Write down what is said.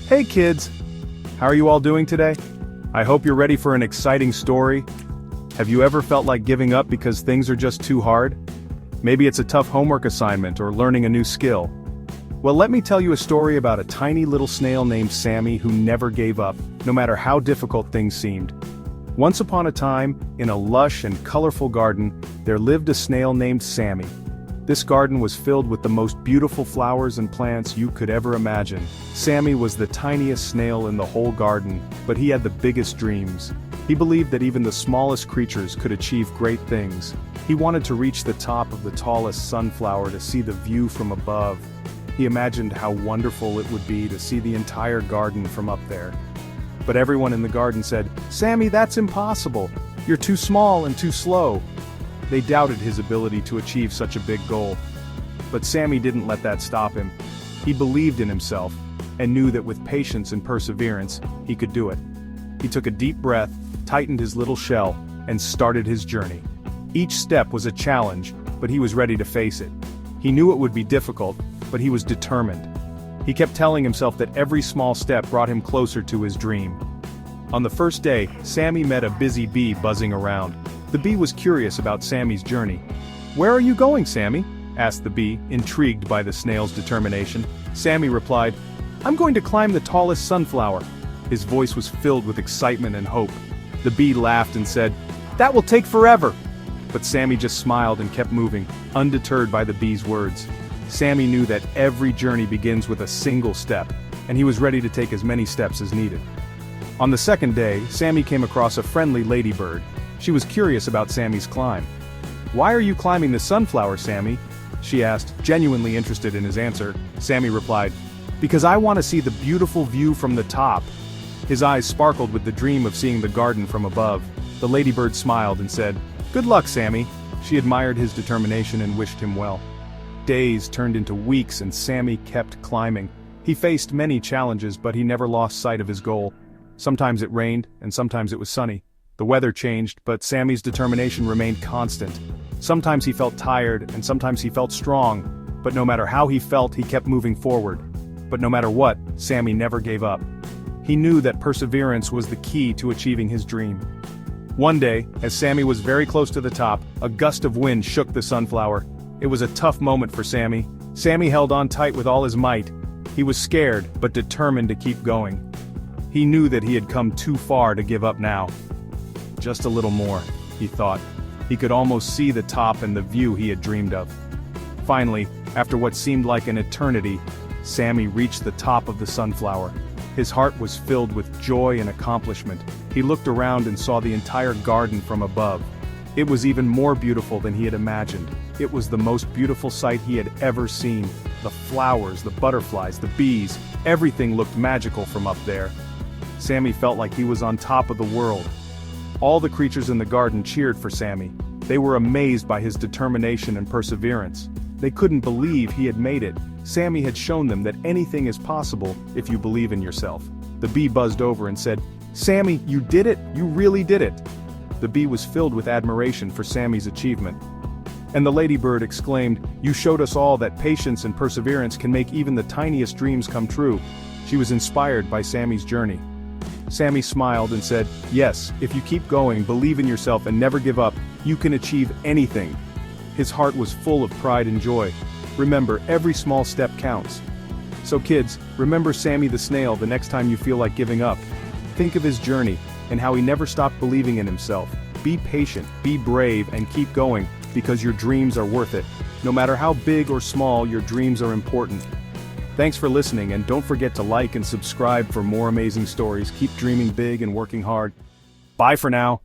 Hey kids! How are you all doing today? I hope you're ready for an exciting story. Have you ever felt like giving up because things are just too hard? Maybe it's a tough homework assignment or learning a new skill. Well, let me tell you a story about a tiny little snail named Sammy who never gave up, no matter how difficult things seemed. Once upon a time, in a lush and colorful garden, there lived a snail named Sammy. This garden was filled with the most beautiful flowers and plants you could ever imagine. Sammy was the tiniest snail in the whole garden, but he had the biggest dreams. He believed that even the smallest creatures could achieve great things. He wanted to reach the top of the tallest sunflower to see the view from above. He imagined how wonderful it would be to see the entire garden from up there. But everyone in the garden said, "Sammy, that's impossible. You're too small and too slow." They doubted his ability to achieve such a big goal. But Sammy didn't let that stop him. He believed in himself, and knew that with patience and perseverance, he could do it. He took a deep breath, tightened his little shell, and started his journey. Each step was a challenge, but he was ready to face it. He knew it would be difficult, but he was determined. He kept telling himself that every small step brought him closer to his dream. On the first day, Sammy met a busy bee buzzing around. The bee was curious about Sammy's journey. "Where are you going, Sammy?" asked the bee, intrigued by the snail's determination. Sammy replied, "I'm going to climb the tallest sunflower." His voice was filled with excitement and hope. The bee laughed and said, "That will take forever." But Sammy just smiled and kept moving, undeterred by the bee's words. Sammy knew that every journey begins with a single step, and he was ready to take as many steps as needed. On the second day, Sammy came across a friendly ladybird. She was curious about Sammy's climb. "Why are you climbing the sunflower, Sammy?" she asked, genuinely interested in his answer. Sammy replied, "Because I want to see the beautiful view from the top." His eyes sparkled with the dream of seeing the garden from above. The ladybird smiled and said, "Good luck, Sammy." She admired his determination and wished him well. Days turned into weeks and Sammy kept climbing. He faced many challenges, but he never lost sight of his goal. Sometimes it rained, and sometimes it was sunny. The weather changed, but Sammy's determination remained constant. Sometimes he felt tired, and sometimes he felt strong, but no matter how he felt, he kept moving forward. But no matter what, Sammy never gave up. He knew that perseverance was the key to achieving his dream. One day, as Sammy was very close to the top, a gust of wind shook the sunflower. It was a tough moment for Sammy. Sammy held on tight with all his might. He was scared, but determined to keep going. He knew that he had come too far to give up now. Just a little more, he thought. He could almost see the top and the view he had dreamed of. Finally, after what seemed like an eternity, Sammy reached the top of the sunflower. His heart was filled with joy and accomplishment. He looked around and saw the entire garden from above. It was even more beautiful than he had imagined. It was the most beautiful sight he had ever seen. The flowers, the butterflies, the bees, everything looked magical from up there. Sammy felt like he was on top of the world. All the creatures in the garden cheered for Sammy. They were amazed by his determination and perseverance. They couldn't believe he had made it. Sammy had shown them that anything is possible if you believe in yourself. The bee buzzed over and said, "Sammy, you did it! You really did it!" The bee was filled with admiration for Sammy's achievement. And the ladybird exclaimed, "You showed us all that patience and perseverance can make even the tiniest dreams come true." She was inspired by Sammy's journey. Sammy smiled and said, "Yes, if you keep going, believe in yourself and never give up, you can achieve anything." His heart was full of pride and joy. Remember, every small step counts. So kids, remember Sammy the snail the next time you feel like giving up. Think of his journey, and how he never stopped believing in himself. Be patient, be brave, and keep going, because your dreams are worth it. No matter how big or small, your dreams are important. Thanks for listening, and don't forget to like and subscribe for more amazing stories. Keep dreaming big and working hard. Bye for now.